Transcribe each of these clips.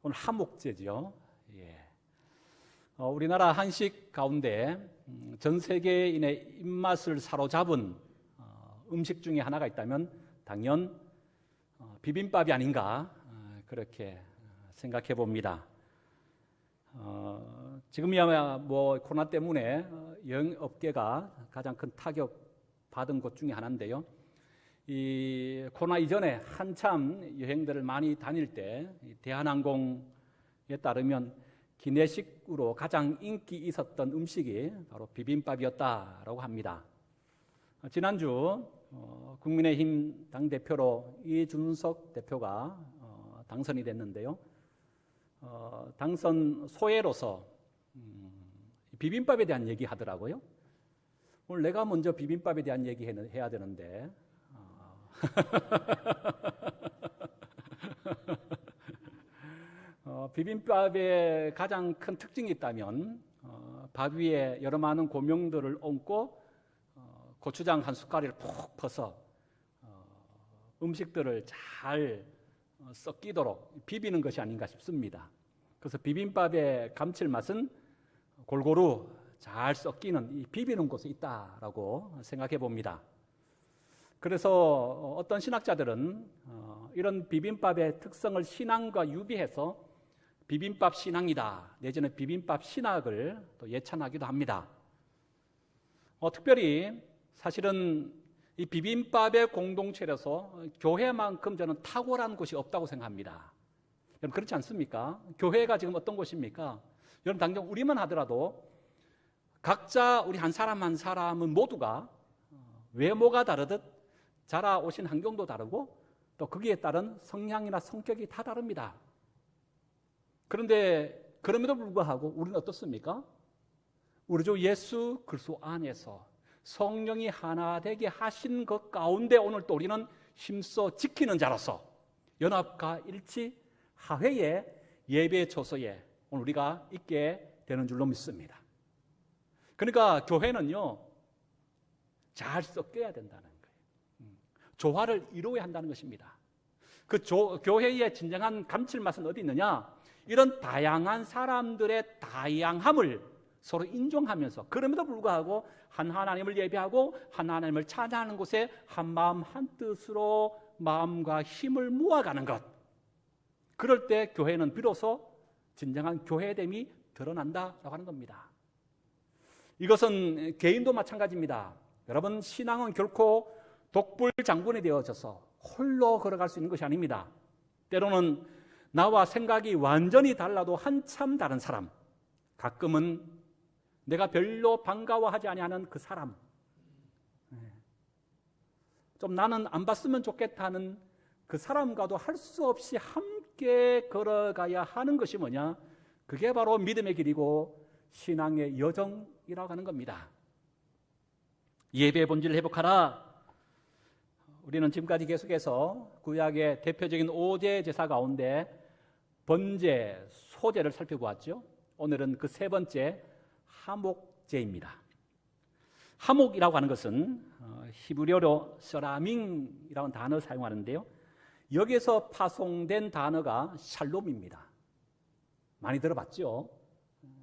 오늘 하목제죠. 예. 우리나라 한식 가운데 전 세계인의 입맛을 사로잡은 음식 중에 하나가 있다면 당연 비빔밥이 아닌가 그렇게 생각해 봅니다. 지금이야 뭐 코로나 때문에 여행업계가 가장 큰 타격 받은 곳 중에 하나인데요. 이 코로나 이전에 한참 여행들을 많이 다닐 때 대한항공에 따르면 기내식으로 가장 인기 있었던 음식이 바로 비빔밥이었다라고 합니다. 지난주 국민의힘 당대표로 이준석 대표가 당선이 됐는데요. 당선 소회로서 비빔밥에 대한 얘기 하더라고요. 오늘 내가 먼저 비빔밥에 대한 얘기 해야 되는데 비빔밥의 가장 큰 특징이 있다면 밥 위에 여러 많은 고명들을 얹고 고추장 한 숟가락을 푹 퍼서 음식들을 잘 섞이도록 비비는 것이 아닌가 싶습니다. 그래서 비빔밥의 감칠맛은 골고루 잘 섞이는 이 비비는 곳에 있다라고 생각해 봅니다. 그래서 어떤 신학자들은 이런 비빔밥의 특성을 신앙과 유비해서 비빔밥 신앙이다 내지는 비빔밥 신학을 또 예찬하기도 합니다. 특별히 사실은 이 비빔밥의 공동체라서 교회만큼 저는 탁월한 곳이 없다고 생각합니다. 여러분 그렇지 않습니까? 교회가 지금 어떤 곳입니까? 여러분 당장 우리만 하더라도 각자 우리 한 사람 한 사람은 모두가 외모가 다르듯 자라오신 환경도 다르고 또 거기에 따른 성향이나 성격이 다 다릅니다. 그런데 그럼에도 불구하고 우리는 어떻습니까? 우리 주 예수 그리스도 안에서 성령이 하나 되게 하신 것 가운데 오늘 또 우리는 힘써 지키는 자로서 연합과 일치 하회의 예배 초소에 오늘 우리가 있게 되는 줄로 믿습니다. 그러니까 교회는요 잘 섞여야 된다는 거예요. 조화를 이루어야 한다는 것입니다. 그 교회의 진정한 감칠맛은 어디 있느냐? 이런 다양한 사람들의 다양함을 서로 인정하면서 그럼에도 불구하고 한 하나님을 예배하고 한 하나님을 찬양하는 곳에 한 마음 한 뜻으로 마음과 힘을 모아가는 것. 그럴 때 교회는 비로소 진정한 교회됨이 드러난다라고 하는 겁니다. 이것은 개인도 마찬가지입니다. 여러분 신앙은 결코 독불장군이 되어져서 홀로 걸어갈 수 있는 것이 아닙니다. 때로는 나와 생각이 완전히 달라도 한참 다른 사람, 가끔은 내가 별로 반가워하지 아니하는 그 사람, 좀 나는 안 봤으면 좋겠다는 그 사람과도 할 수 없이 함께 걸어가야 하는 것이 뭐냐? 그게 바로 믿음의 길이고 신앙의 여정이라고 하는 겁니다. 예배의 본질을 회복하라. 우리는 지금까지 계속해서 구약의 대표적인 5제 제사 가운데 번제, 소제를 살펴보았죠. 오늘은 그 세 번째 하목제입니다. 하목이라고 하는 것은 히브리어로 서라밍이라는 단어를 사용하는데요. 여기에서 파송된 단어가 샬롬입니다. 많이 들어봤죠?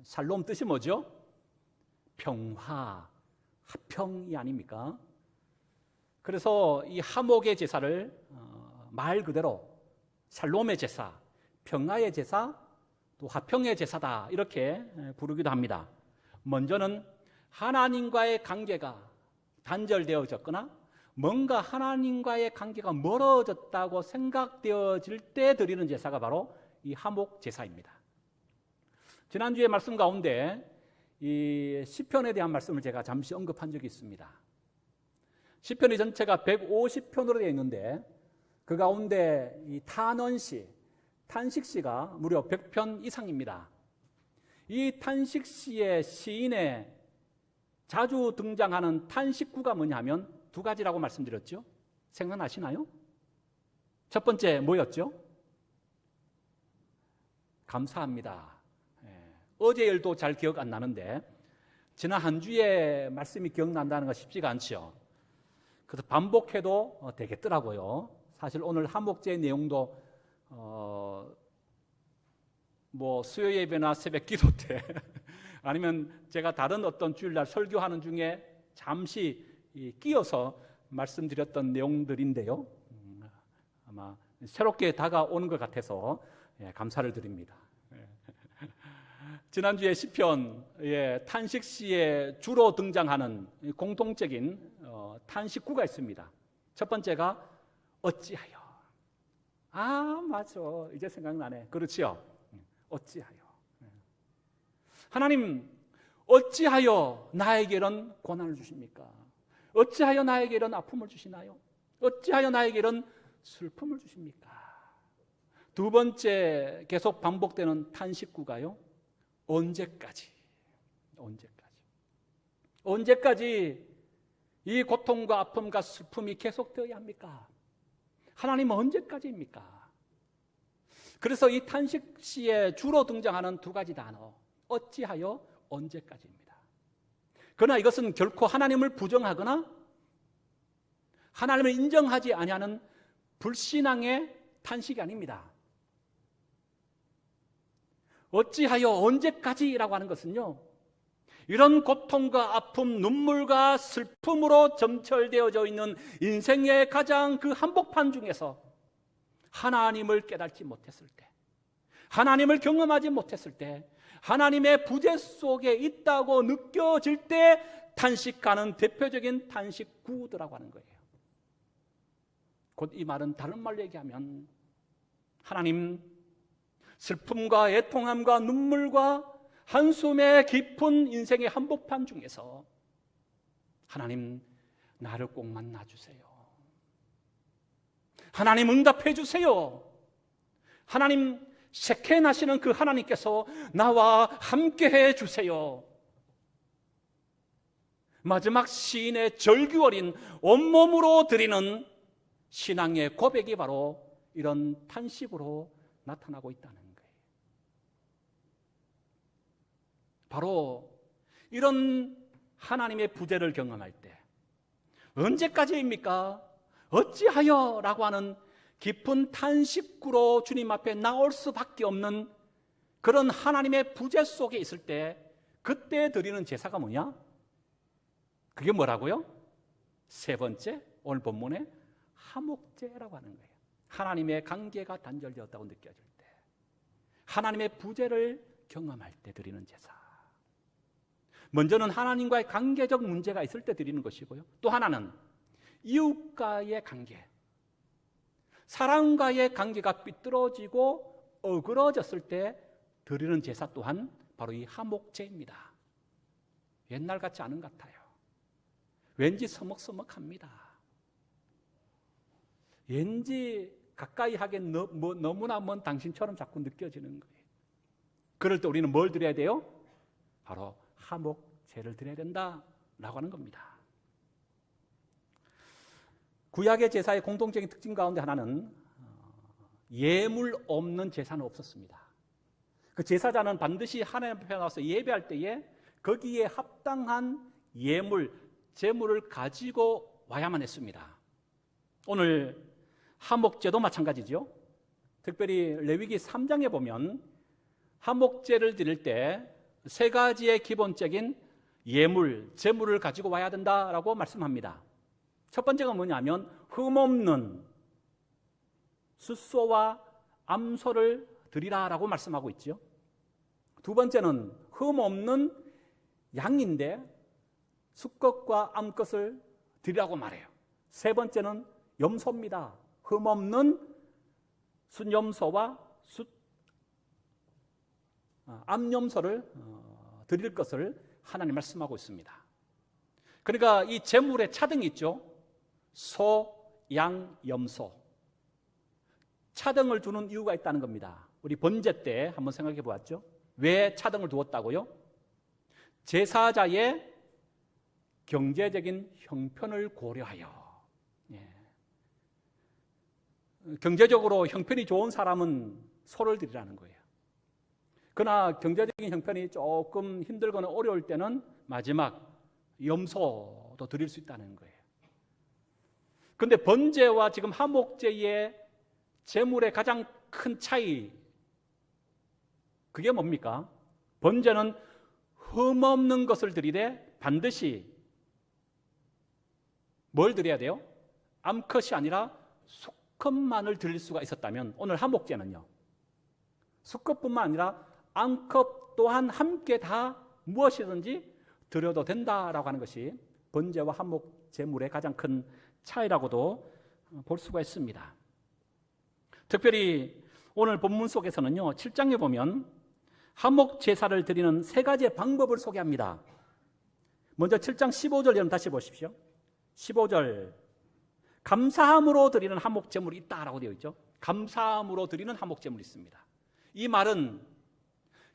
샬롬 뜻이 뭐죠? 평화, 화평이 아닙니까? 그래서 이 하목의 제사를 말 그대로 샬롬의 제사, 평화의 제사, 또 화평의 제사다 이렇게 부르기도 합니다. 먼저는 하나님과의 관계가 단절되어졌거나 뭔가 하나님과의 관계가 멀어졌다고 생각되어질 때 드리는 제사가 바로 이 하목 제사입니다. 지난주에 말씀 가운데 이 시편에 대한 말씀을 제가 잠시 언급한 적이 있습니다. 시편이 전체가 150편으로 되어 있는데 그 가운데 이 탄원시, 탄식시가 무려 100편 이상입니다. 이 탄식시의 시인의 자주 등장하는 탄식구가 뭐냐면 두 가지라고 말씀드렸죠. 생각나시나요? 첫 번째 뭐였죠? 감사합니다. 어제 일도 잘 기억 안 나는데 지난 한 주의 말씀이 기억난다는 거 쉽지가 않죠. 그래서 반복해도 되겠더라고요. 사실 오늘 하목제의 내용도 뭐 수요 예배나 새벽 기도 때 아니면 제가 다른 어떤 주일날 설교하는 중에 잠시 끼어서 말씀드렸던 내용들인데요. 아마 새롭게 다가오는 것 같아서 감사를 드립니다. 지난주에 시편 탄식시에 주로 등장하는 공통적인 탄식구가 있습니다. 첫 번째가 어찌하여. 맞아. 이제 생각나네. 그렇지요? 어찌하여. 하나님, 어찌하여 나에게 이런 고난을 주십니까? 어찌하여 나에게 이런 아픔을 주시나요? 어찌하여 나에게 이런 슬픔을 주십니까? 두 번째 계속 반복되는 탄식구가요. 언제까지? 언제까지 이 고통과 아픔과 슬픔이 계속되어야 합니까? 하나님은 언제까지입니까? 그래서 이 탄식시에 주로 등장하는 두 가지 단어, 어찌하여, 언제까지입니다. 그러나 이것은 결코 하나님을 부정하거나 하나님을 인정하지 아니하는 불신앙의 탄식이 아닙니다. 어찌하여 언제까지라고 하는 것은요, 이런 고통과 아픔, 눈물과 슬픔으로 점철되어져 있는 인생의 가장 그 한복판 중에서 하나님을 깨닫지 못했을 때, 하나님을 경험하지 못했을 때, 하나님의 부재 속에 있다고 느껴질 때 탄식하는 대표적인 탄식구들이라고 하는 거예요. 곧 이 말은 다른 말로 얘기하면 하나님, 슬픔과 애통함과 눈물과 한숨의 깊은 인생의 한복판 중에서 하나님, 나를 꼭 만나주세요. 하나님, 응답해 주세요. 하나님, 셰켄하시는 그 하나님께서 나와 함께해 주세요. 마지막 시인의 절규어린 온몸으로 드리는 신앙의 고백이 바로 이런 탄식으로 나타나고 있다는 거예요. 바로 이런 하나님의 부재를 경험할 때 언제까지입니까? 어찌하여? 라고 하는 깊은 탄식구로 주님 앞에 나올 수밖에 없는 그런 하나님의 부재 속에 있을 때 그때 드리는 제사가 뭐냐? 그게 뭐라고요? 세 번째, 오늘 본문에 화목제라고 하는 거예요. 하나님의 관계가 단절되었다고 느껴질 때, 하나님의 부재를 경험할 때 드리는 제사. 먼저는 하나님과의 관계적 문제가 있을 때 드리는 것이고요, 또 하나는 이웃과의 관계, 사람과의 관계가 삐뚤어지고 어그러졌을 때 드리는 제사 또한 바로 이 화목제입니다. 옛날 같지 않은 것 같아요. 왠지 서먹서먹합니다. 왠지 가까이 하기엔 너무나 먼 당신처럼 자꾸 느껴지는 거예요. 그럴 때 우리는 뭘 드려야 돼요? 바로 화목제를 드려야 된다라고 하는 겁니다. 구약의 제사의 공통적인 특징 가운데 하나는 예물 없는 제사는 없었습니다. 그 제사자는 반드시 하나님 앞에 나와서 예배할 때에 거기에 합당한 예물, 제물을 가지고 와야만 했습니다. 오늘 화목제도 마찬가지죠. 특별히 레위기 3장에 보면 화목제를 드릴 때 세 가지의 기본적인 예물, 제물을 가지고 와야 된다라고 말씀합니다. 첫 번째가 뭐냐면 흠없는 숫소와 암소를 드리라라고 말씀하고 있죠. 두 번째는 흠없는 양인데 수컷과 암컷을 드리라고 말해요. 세 번째는 염소입니다. 흠없는 순염소와 암염소를 드릴 것을 하나님 말씀하고 있습니다. 그러니까 이 제물의 차등이 있죠. 소, 양, 염소. 차등을 두는 이유가 있다는 겁니다. 우리 번제 때 한번 생각해 보았죠. 왜 차등을 두었다고요? 제사자의 경제적인 형편을 고려하여, 경제적으로 형편이 좋은 사람은 소를 드리라는 거예요. 그러나 경제적인 형편이 조금 힘들거나 어려울 때는 마지막 염소도 드릴 수 있다는 거예요. 그런데 번제와 지금 화목제의 제물의 가장 큰 차이, 그게 뭡니까? 번제는 흠없는 것을 드리되 반드시 뭘 드려야 돼요? 암컷이 아니라 수컷만을 드릴 수가 있었다면 오늘 화목제는요, 수컷뿐만 아니라 암컷 또한 함께 다 무엇이든지 드려도 된다라고 하는 것이 번제와 화목제물의 가장 큰 차이라고도 볼 수가 있습니다. 특별히 오늘 본문 속에서는요, 7장에 보면 화목제사를 드리는 세 가지의 방법을 소개합니다. 먼저 7장 15절 여러분 다시 보십시오. 15절, 감사함으로 드리는 화목제물이 있다라고 되어 있죠. 감사함으로 드리는 화목제물이 있습니다. 이 말은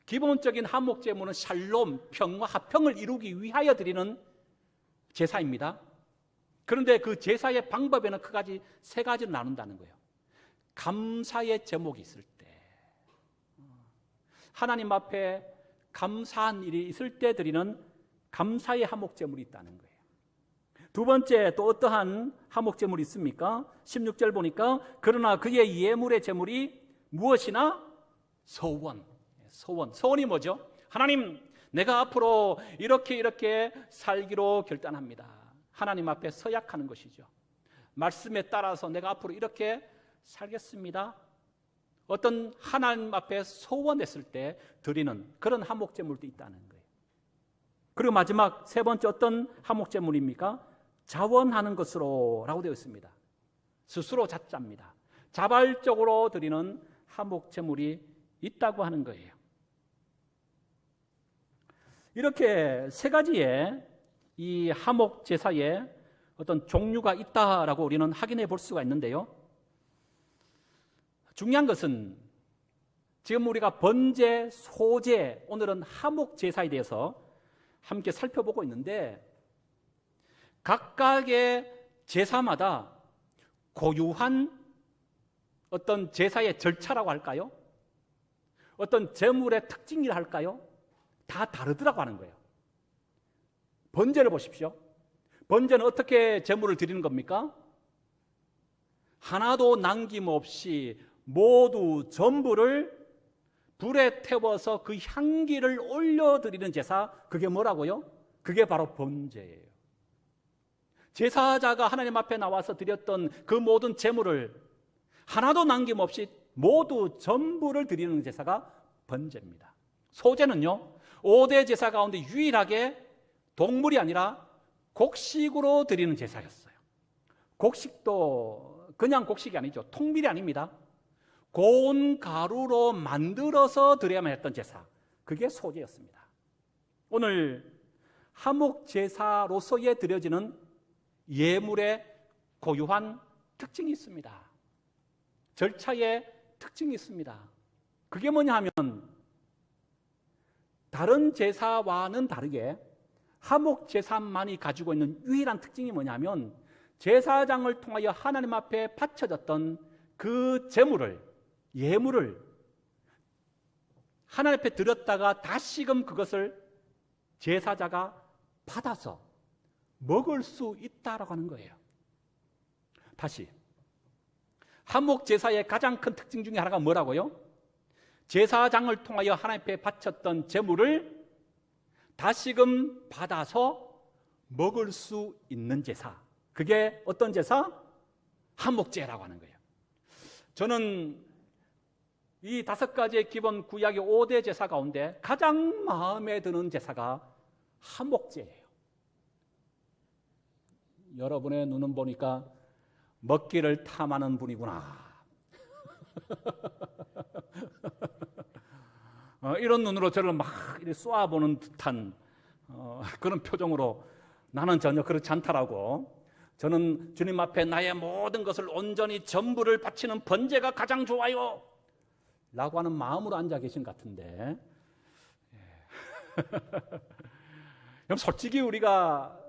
기본적인 화목제물은 샬롬, 평화, 화평을 이루기 위하여 드리는 제사입니다. 그런데 그 제사의 방법에는 크게 세 가지로 나눈다는 거예요. 감사의 제목이 있을 때, 하나님 앞에 감사한 일이 있을 때 드리는 감사의 화목제물이 있다는 거예요. 두 번째, 또 어떠한 화목제물이 있습니까? 16절 보니까 그러나 그의 예물의 제물이 무엇이나 소원이 뭐죠? 하나님, 내가 앞으로 이렇게 살기로 결단합니다. 하나님 앞에 서약하는 것이죠. 말씀에 따라서 내가 앞으로 이렇게 살겠습니다. 어떤 하나님 앞에 소원했을 때 드리는 그런 화목제물도 있다는 거예요. 그리고 마지막 세 번째, 어떤 화목제물입니까? 자원하는 것으로 라고 되어 있습니다. 스스로 자자입니다. 자발적으로 드리는 화목제물이 있다고 하는 거예요. 이렇게 세 가지의 이 화목제사에 어떤 종류가 있다라고 우리는 확인해 볼 수가 있는데요. 중요한 것은 지금 우리가 번제, 소제, 오늘은 화목제사에 대해서 함께 살펴보고 있는데, 각각의 제사마다 고유한 어떤 제사의 절차라고 할까요? 어떤 제물의 특징이라 할까요? 다 다르더라고 하는 거예요. 번제를 보십시오. 번제는 어떻게 제물을 드리는 겁니까? 하나도 남김없이 모두 전부를 불에 태워서 그 향기를 올려드리는 제사, 그게 뭐라고요? 그게 바로 번제예요. 제사자가 하나님 앞에 나와서 드렸던 그 모든 제물을 하나도 남김없이 모두 전부를 드리는 제사가 번제입니다. 소제는요, 5대 제사 가운데 유일하게 동물이 아니라 곡식으로 드리는 제사였어요. 곡식도 그냥 곡식이 아니죠. 통밀이 아닙니다. 고운 가루로 만들어서 드려야만 했던 제사, 그게 소제였습니다. 오늘 화목제사로서의 드려지는 예물의 고유한 특징이 있습니다. 절차의 특징이 있습니다. 그게 뭐냐 하면 다른 제사와는 다르게 화목제사만이 가지고 있는 유일한 특징이 뭐냐면, 제사장을 통하여 하나님 앞에 바쳐졌던 그 제물을, 예물을 하나님 앞에 드렸다가 다시금 그것을 제사자가 받아서 먹을 수 있다라고 하는 거예요. 다시, 화목제사의 가장 큰 특징 중에 하나가 뭐라고요? 제사장을 통하여 하나님 앞에 바쳤던 제물을 다시금 받아서 먹을 수 있는 제사, 그게 어떤 제사? 화목제라고 하는 거예요. 저는 이 5가지의 기본 구약의 5대 제사 가운데 가장 마음에 드는 제사가 화목제예요. 여러분의 눈은 보니까 먹기를 탐하는 분이구나. 이런 눈으로 저를 막 쏘아보는 듯한 그런 표정으로 나는 전혀 그렇지 않다라고, 저는 주님 앞에 나의 모든 것을 온전히 전부를 바치는 번제가 가장 좋아요 라고 하는 마음으로 앉아 계신 것 같은데, 그럼 솔직히 우리가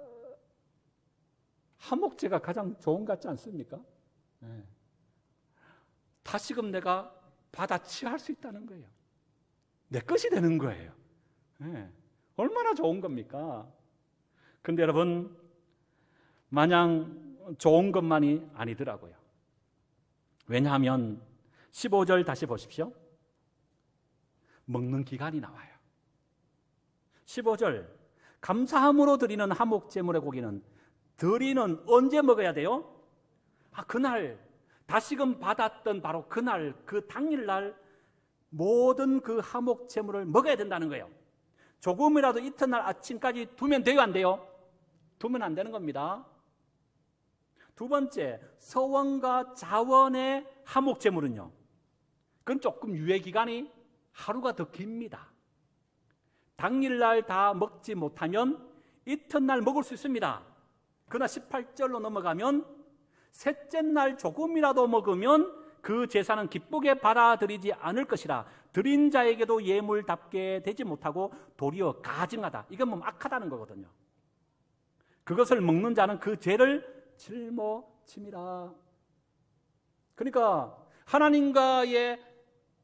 화목제가 가장 좋은 것 같지 않습니까? 다시금 내가 받아 취할 수 있다는 거예요. 내 것이 되는 거예요. 얼마나 좋은 겁니까? 근데 여러분, 마냥 좋은 것만이 아니더라고요. 왜냐하면 15절 다시 보십시오. 먹는 기간이 나와요. 15절, 감사함으로 드리는 화목제물의 고기는 드리는 언제 먹어야 돼요? 그날 다시금 받았던 바로 그날, 그 당일날 모든 그 화목제물을 먹어야 된다는 거예요. 조금이라도 이튿날 아침까지 두면 돼요, 안 돼요? 두면 안 되는 겁니다. 두 번째, 서원과 자원의 화목제물은요, 그건 조금 유예기간이 하루가 더 깁니다. 당일날 다 먹지 못하면 이튿날 먹을 수 있습니다. 그러나 18절로 넘어가면 셋째 날 조금이라도 먹으면 그 제사는 기쁘게 받아들이지 않을 것이라 드린 자에게도 예물답게 되지 못하고 도리어 가증하다. 이건 뭐 악하다는 거거든요. 그것을 먹는 자는 그 죄를 짊어짐이라. 그러니까 하나님과의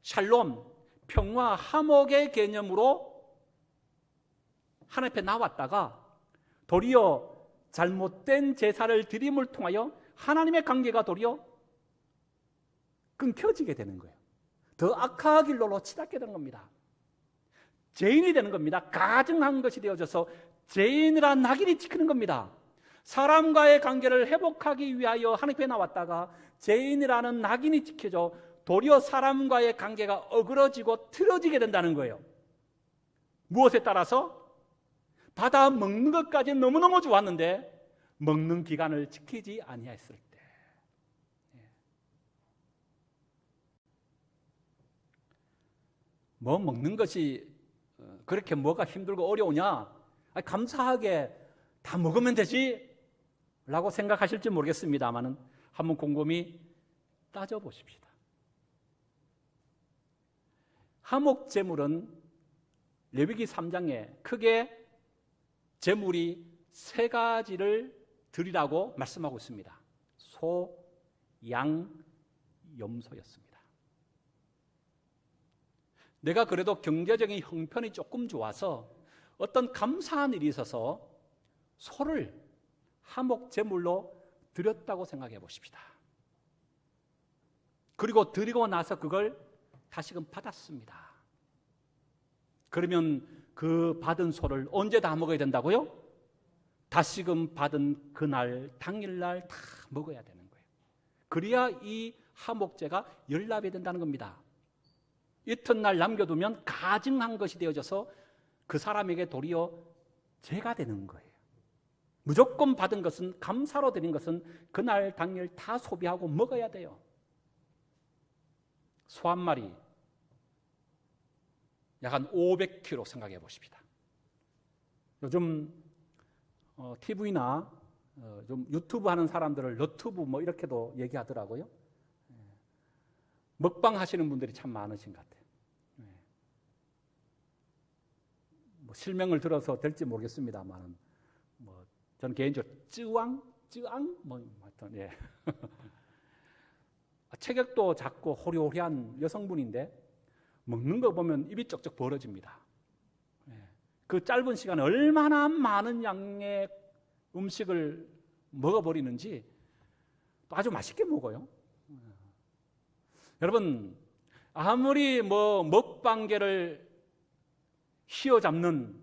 샬롬, 평화, 화목의 개념으로 하나님 앞에 나왔다가 도리어 잘못된 제사를 드림을 통하여 하나님의 관계가 도리어 끊겨지게 되는 거예요. 더 악한 길로 치닫게 되는 겁니다. 죄인이 되는 겁니다. 가증한 것이 되어져서 죄인이란 낙인이 찍히는 겁니다. 사람과의 관계를 회복하기 위하여 하나님 앞에 나왔다가 죄인이라는 낙인이 찍혀져 도리어 사람과의 관계가 어그러지고 틀어지게 된다는 거예요. 무엇에 따라서? 받아 먹는 것까지는 너무너무 좋았는데 먹는 기간을 지키지 아니했을 때. 뭐 먹는 것이 그렇게 뭐가 힘들고 어려우냐? 감사하게 다 먹으면 되지 라고 생각하실지 모르겠습니다만 한번 곰곰이 따져보십시다. 화목제물은 레위기 3장에 크게 제물이 세 가지를 드리라고 말씀하고 있습니다. 소, 양, 염소였습니다. 내가 그래도 경제적인 형편이 조금 좋아서 어떤 감사한 일이 있어서 소를 화목제물로 드렸다고 생각해 보십시다. 그리고 드리고 나서 그걸 다시금 받았습니다. 그러면 그 받은 소를 언제 다 먹어야 된다고요? 다시금 받은 그날, 당일날 다 먹어야 되는 거예요. 그래야 이 화목제가 연납이 된다는 겁니다. 이튿날 남겨두면 가증한 것이 되어져서 그 사람에게 도리어 죄가 되는 거예요. 무조건 받은 것은, 감사로 드린 것은 그날 당일 다 소비하고 먹어야 돼요. 소 한 마리 약 한 500kg 생각해 보십시다. 요즘 TV나 좀 유튜브 하는 사람들을 너튜브 뭐 이렇게도 얘기하더라고요. 먹방 하시는 분들이 참 많으신 것 같아요. 뭐 실명을 들어서 될지 모르겠습니다만, 뭐 저는 개인적으로 쯔왕 뭐 하여튼 예. 체격도 작고 호리호리한 여성분인데 먹는 거 보면 입이 쩍쩍 벌어집니다. 그 짧은 시간에 얼마나 많은 양의 음식을 먹어버리는지 또 아주 맛있게 먹어요. 여러분, 아무리 뭐 먹방계를 휘어잡는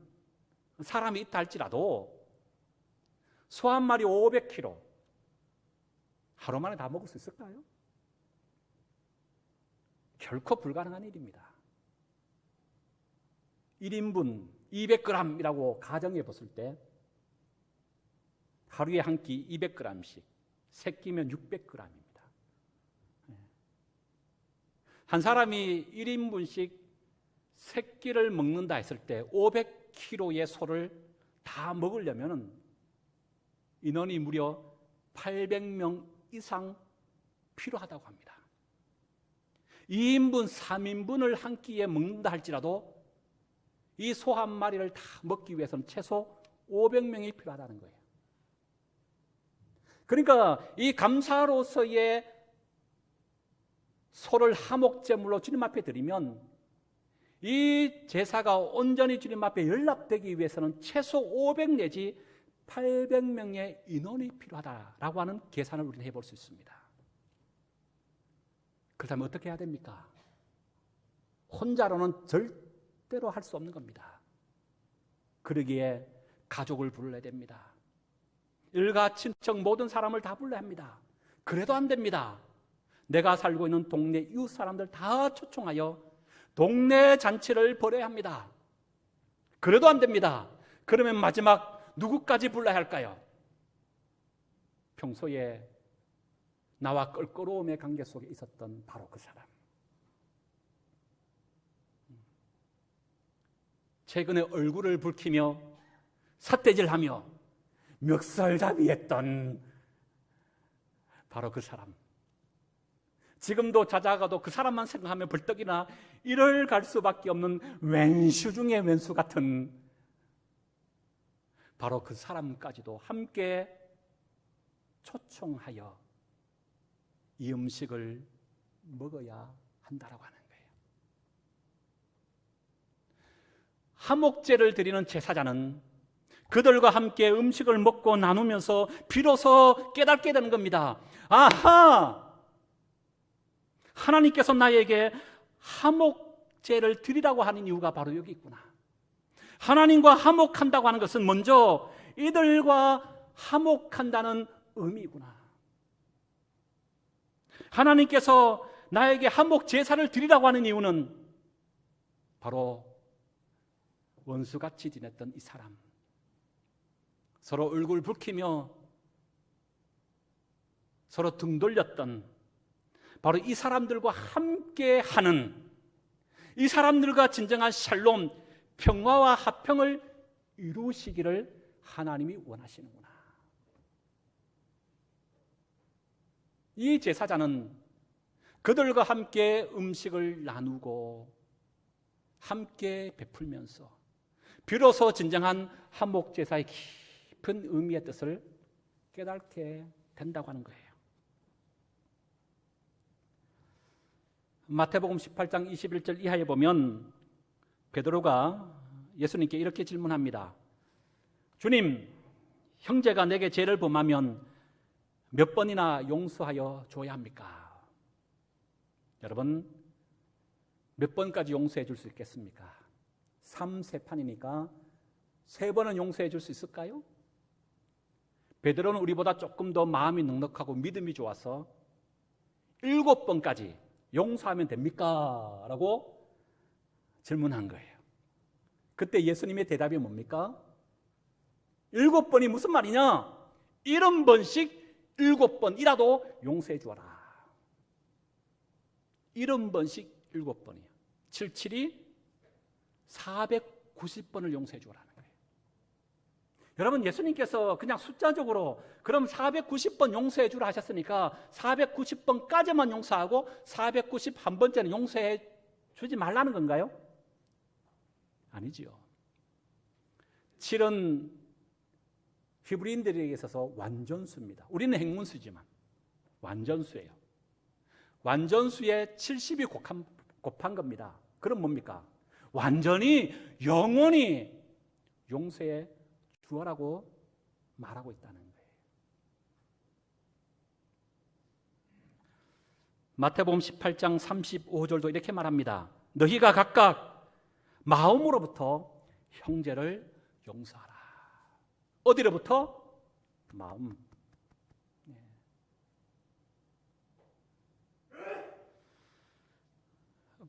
사람이 있다 할지라도 소 한 마리 500kg 하루 만에 다 먹을 수 있을까요? 결코 불가능한 일입니다. 1인분 200g이라고 가정해 봤을 때 하루에 한 끼 200g씩, 세 끼면 600g입니다. 한 사람이 1인분씩 세 끼를 먹는다 했을 때 500kg의 소를 다 먹으려면 인원이 무려 800명 이상 필요하다고 합니다. 2인분, 3인분을 한 끼에 먹는다 할지라도 이 소 한 마리를 다 먹기 위해서는 최소 500명이 필요하다는 거예요. 그러니까 이 감사로서의 소를 화목제물로 주님 앞에 드리면 이 제사가 온전히 주님 앞에 연락되기 위해서는 최소 500 내지 800명의 인원이 필요하다라고 하는 계산을 우리는 해볼 수 있습니다. 그렇다면 어떻게 해야 됩니까? 혼자로는 절대 절대로 할 수 없는 겁니다. 그러기에 가족을 불러야 됩니다. 일가 친척 모든 사람을 다 불러야 합니다. 그래도 안 됩니다. 내가 살고 있는 동네 이웃 사람들 다 초청하여 동네 잔치를 벌여야 합니다. 그래도 안 됩니다. 그러면 마지막 누구까지 불러야 할까요? 평소에 나와 껄끄러움의 관계 속에 있었던 바로 그 사람. 최근에 얼굴을 붉히며 삿대질하며 멱살잡이했던 바로 그 사람. 지금도 찾아가도 그 사람만 생각하면 벌떡이나 이를 갈 수밖에 없는 왼수 중의 왼수 같은 바로 그 사람까지도 함께 초청하여 이 음식을 먹어야 한다라고 하는 거예요. 화목제를 드리는 제사자는 그들과 함께 음식을 먹고 나누면서 비로소 깨닫게 되는 겁니다. 아하! 하나님께서 나에게 화목제를 드리라고 하는 이유가 바로 여기 있구나. 하나님과 화목한다고 하는 것은 먼저 이들과 화목한다는 의미구나. 하나님께서 나에게 화목 제사를 드리라고 하는 이유는 바로 원수같이 지냈던 이 사람, 서로 얼굴 붉히며 서로 등 돌렸던 바로 이 사람들과 함께 하는, 이 사람들과 진정한 샬롬, 평화와 화평을 이루시기를 하나님이 원하시는구나. 이 제사자는 그들과 함께 음식을 나누고 함께 베풀면서 비로소 진정한 화목 제사의 깊은 의미의 뜻을 깨닫게 된다고 하는 거예요. 마태복음 18장 21절 이하에 보면 베드로가 예수님께 이렇게 질문합니다. 주님, 형제가 내게 죄를 범하면 몇 번이나 용서하여 줘야 합니까? 여러분, 몇 번까지 용서해 줄 수 있겠습니까? 3세판이니까 3번은 용서해 줄 수 있을까요? 베드로는 우리보다 조금 더 마음이 넉넉하고 믿음이 좋아서 7번까지 용서하면 됩니까? 라고 질문한 거예요. 그때 예수님의 대답이 뭡니까? 7번이 무슨 말이냐? 70번씩 7번이라도 용서해 주어라. 70번씩 7번이요. 77이 490번을 용서해 주어라는 거예요. 여러분, 예수님께서 그냥 숫자적으로 그럼 490번 용서해 주라 하셨으니까 490번까지만 용서하고 491번째는 용서해 주지 말라는 건가요? 아니지요. 7은 히브리인들에게 있어서 완전수입니다. 우리는 행문수지만 완전수예요. 완전수에 70이 곱한 겁니다. 그럼 뭡니까? 완전히 영원히 용서해 주어라고 말하고 있다는 거예요. 마태복음 18장 35절도 이렇게 말합니다. 너희가 각각 마음으로부터 형제를 용서하라. 어디로부터? 마음.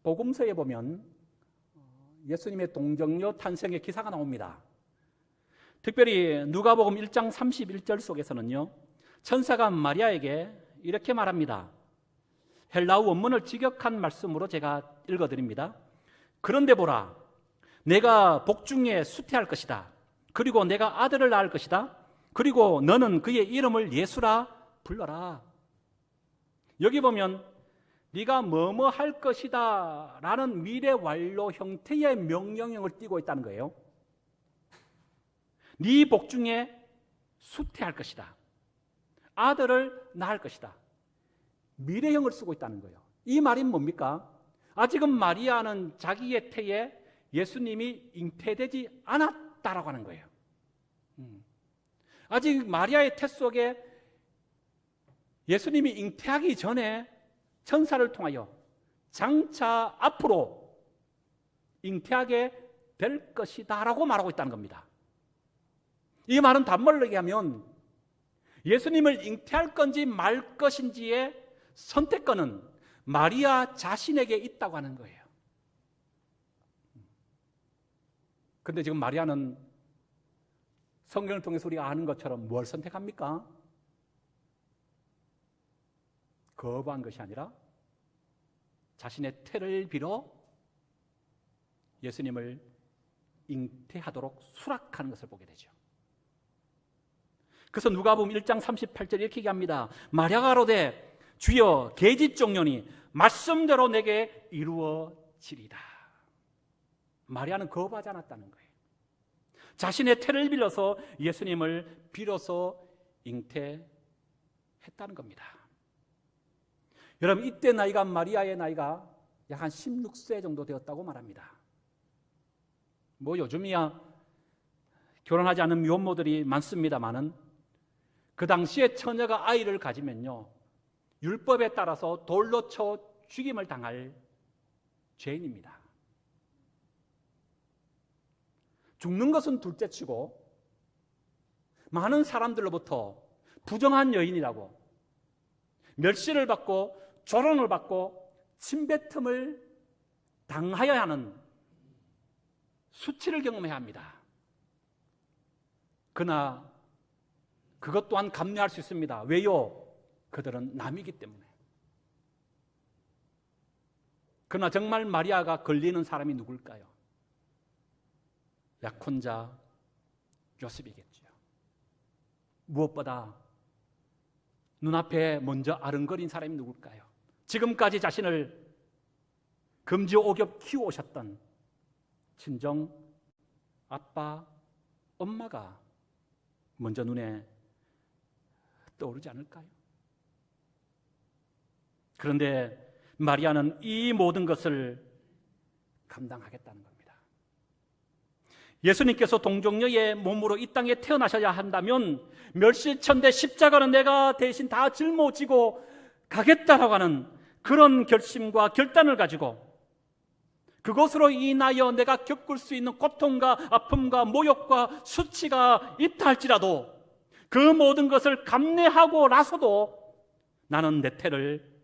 복음서에 보면 예수님의 동정녀 탄생의 기사가 나옵니다. 특별히 누가복음 1장 31절 속에서는요, 천사가 마리아에게 이렇게 말합니다. 헬라어 원문을 직역한 말씀으로 제가 읽어드립니다. 그런데 보라, 내가 복중에 수태할 것이다. 그리고 내가 아들을 낳을 것이다. 그리고 너는 그의 이름을 예수라 불러라. 여기 보면 네가 뭐뭐 할 것이다 라는 미래 완료 형태의 명령형을 띠고 있다는 거예요. 네 복중에 수태할 것이다. 아들을 낳을 것이다. 미래형을 쓰고 있다는 거예요. 이 말이 뭡니까? 아직은 마리아는 자기의 태에 예수님이 잉태되지 않았다라고 하는 거예요. 아직 마리아의 태 속에 예수님이 잉태하기 전에 천사를 통하여 장차 앞으로 잉태하게 될 것이다 라고 말하고 있다는 겁니다. 이 말은 단말로 얘기하면 예수님을 잉태할 건지 말 것인지의 선택권은 마리아 자신에게 있다고 하는 거예요. 그런데 지금 마리아는 성경을 통해서 우리가 아는 것처럼 뭘 선택합니까? 거부한 것이 아니라 자신의 태를 빌어 예수님을 잉태하도록 수락하는 것을 보게 되죠. 그래서 누가복음 1장 38절 이렇게 얘기합니다. 마리아가 가로되 주여 계집종년이 말씀대로 내게 이루어지리다. 마리아는 거부하지 않았다는 거예요. 자신의 태를 빌려서 예수님을 빌어서 잉태했다는 겁니다. 여러분, 이때 나이가 마리아의 나이가 약 한 16세 정도 되었다고 말합니다. 뭐 요즘이야 결혼하지 않은 미혼모들이 많습니다만은 그 당시에 처녀가 아이를 가지면요, 율법에 따라서 돌로 쳐 죽임을 당할 죄인입니다. 죽는 것은 둘째치고 많은 사람들로부터 부정한 여인이라고 멸시를 받고 조롱을 받고 침뱉음을 당하여야 하는 수치를 경험해야 합니다. 그러나 그것 또한 감내할 수 있습니다. 왜요? 그들은 남이기 때문에. 그러나 정말 마리아가 걸리는 사람이 누굴까요? 약혼자 요셉이겠죠. 무엇보다 눈앞에 먼저 아른거린 사람이 누굴까요? 지금까지 자신을 금지오겹 키워오셨던 친정 아빠, 엄마가 먼저 눈에 떠오르지 않을까요? 그런데 마리아는 이 모든 것을 감당하겠다는 겁니다. 예수님께서 동정녀의 몸으로 이 땅에 태어나셔야 한다면 멸시천대 십자가는 내가 대신 다 짊어지고 가겠다라고 하는 그런 결심과 결단을 가지고 그것으로 인하여 내가 겪을 수 있는 고통과 아픔과 모욕과 수치가 있다 할지라도 그 모든 것을 감내하고 나서도 나는 내 태를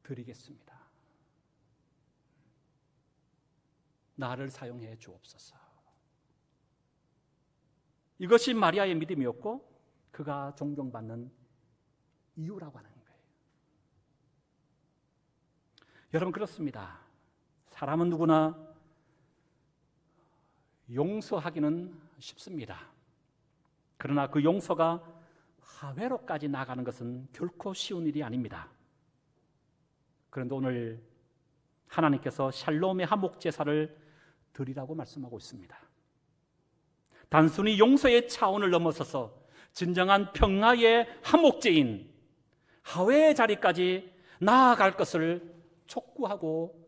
드리겠습니다. 나를 사용해 주옵소서. 이것이 마리아의 믿음이었고 그가 존경받는 이유라고 하는 거예요. 여러분, 그렇습니다. 사람은 누구나 용서하기는 쉽습니다. 그러나 그 용서가 하회로까지 나가는 것은 결코 쉬운 일이 아닙니다. 그런데 오늘 하나님께서 샬롬의 화목제사를 드리라고 말씀하고 있습니다. 단순히 용서의 차원을 넘어서서 진정한 평화의 화목제인 하회의 자리까지 나아갈 것을 촉구하고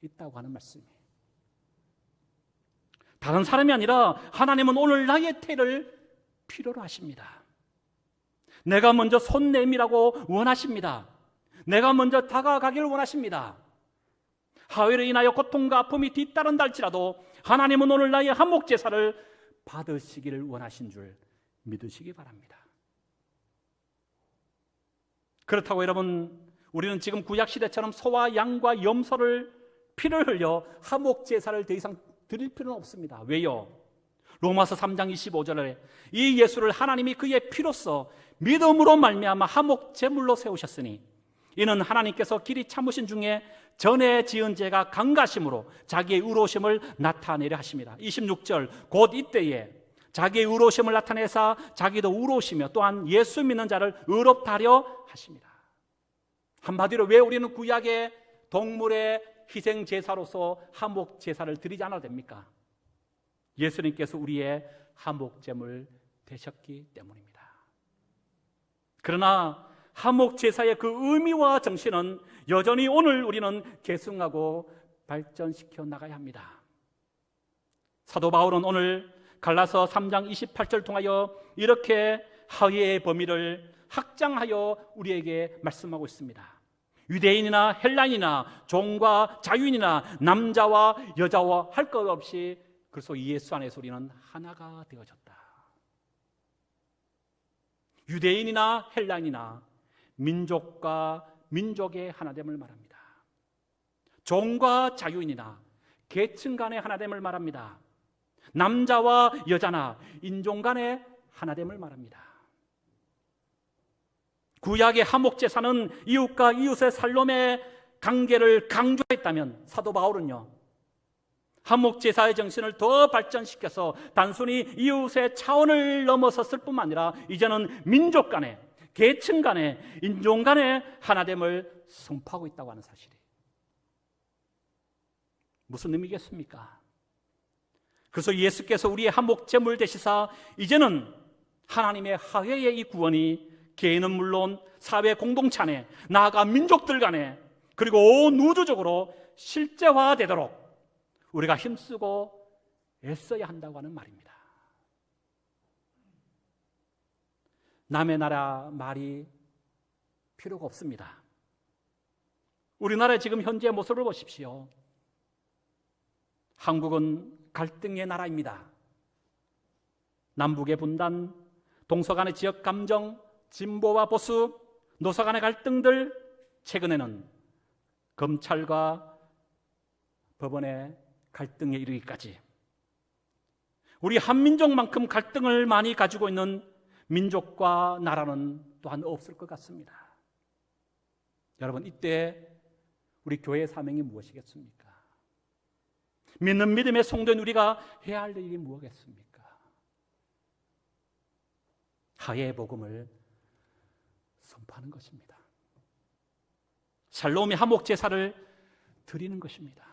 있다고 하는 말씀이에요. 다른 사람이 아니라 하나님은 오늘 나의 태를 필요로 하십니다. 내가 먼저 손 내밀라고 원하십니다. 내가 먼저 다가가기를 원하십니다. 하회로 인하여 고통과 아픔이 뒤따른다 할지라도 하나님은 오늘 나의 화목제사를 받으시기를 원하신 줄 믿으시기 바랍니다. 그렇다고 여러분, 우리는 지금 구약시대처럼 소와 양과 염소를 피를 흘려 화목제사를 더 이상 드릴 필요는 없습니다. 왜요? 로마서 3장 25절에 이 예수를 하나님이 그의 피로써 믿음으로 말미암아 화목제물로 세우셨으니 이는 하나님께서 길이 참으신 중에 전에 지은 죄가 강가심으로 자기의 의로우심을 나타내려 하십니다. 26절 곧 이때에 자기의 의로우심을 나타내사 자기도 의로우시며 또한 예수 믿는 자를 의롭다 하려 하십니다. 한마디로 왜 우리는 구약의 동물의 희생 제사로서 화목 제사를 드리지 않아도 됩니까? 예수님께서 우리의 화목 제물 되셨기 때문입니다. 그러나 화목 제사의 그 의미와 정신은 여전히 오늘 우리는 계승하고 발전시켜 나가야 합니다. 사도 바울은 오늘 갈라서 3장 28절 통하여 이렇게 하회의 범위를 확장하여 우리에게 말씀하고 있습니다. 유대인이나 헬라인이나 종과 자유인이나 남자와 여자와 할 것 없이 그래서 예수 안에서 우리는 하나가 되어졌다. 유대인이나 헬라인이나 민족과 민족의 하나됨을 말합니다. 종과 자유인이나 계층 간의 하나됨을 말합니다. 남자와 여자나 인종 간의 하나됨을 말합니다. 구약의 화목제사는 이웃과 이웃의 살롬의 관계를 강조했다면 사도 바울은요, 화목제사의 정신을 더 발전시켜서 단순히 이웃의 차원을 넘어섰을 뿐만 아니라 이제는 민족 간의, 계층 간의, 인종 간의 하나됨을 선포하고 있다고 하는 사실이 무슨 의미겠습니까? 그래서 예수께서 우리의 화목제물 되시사 이제는 하나님의 화해의 이 구원이 개인은 물론 사회 공동체 안에, 나아가 민족들 간에, 그리고 온 우주적으로 실제화되도록 우리가 힘쓰고 애써야 한다고 하는 말입니다. 남의 나라 말이 필요가 없습니다. 우리나라의 지금 현재의 모습을 보십시오. 한국은 갈등의 나라입니다. 남북의 분단, 동서간의 지역 감정, 진보와 보수, 노사 간의 갈등들, 최근에는 검찰과 법원의 갈등에 이르기까지 우리 한민족만큼 갈등을 많이 가지고 있는 민족과 나라는 또한 없을 것 같습니다. 여러분, 이때 우리 교회의 사명이 무엇이겠습니까? 믿는 믿음의 성도인 우리가 해야 할 일이 무엇이겠습니까? 화해의 복음을 선포하는 것입니다. 샬롬의 화목제사를 드리는 것입니다.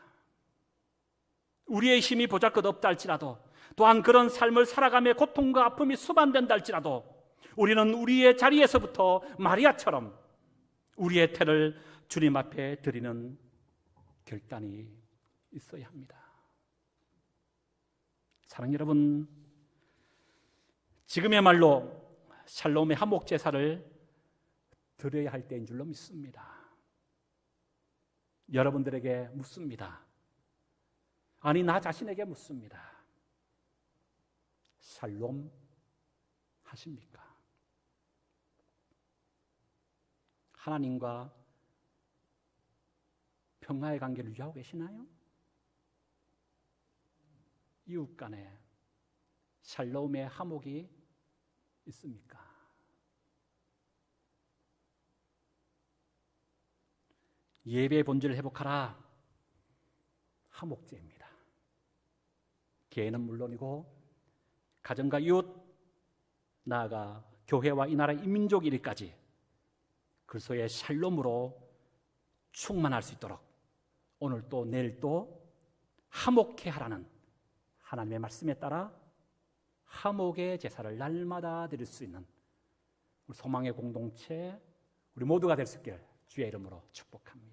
우리의 힘이 보잘것없다 할지라도, 또한 그런 삶을 살아가며 고통과 아픔이 수반된다 할지라도 우리는 우리의 자리에서부터 마리아처럼 우리의 태를 주님 앞에 드리는 결단이 있어야 합니다. 사랑하는 여러분, 지금의말로 샬롬의 화목제사를 드려야 할 때인 줄로 믿습니다. 여러분들에게 묻습니다. 아니, 나 자신에게 묻습니다. 샬롬 하십니까? 하나님과 평화의 관계를 유지하고 계시나요? 이웃 간에 샬롬의 화목이 있습니까? 예배의 본질을 회복하라. 화목제입니다. 개인은 물론이고 가정과 이웃, 나아가 교회와 이 나라의 인민족 이르기까지 그리스도의 샬롬으로 충만할 수 있도록 오늘 또 내일 또 화목케 하라는 하나님의 말씀에 따라 화목의 제사를 날마다 드릴 수 있는 우리 소망의 공동체, 우리 모두가 될 수 있기를 주의 이름으로 축복합니다.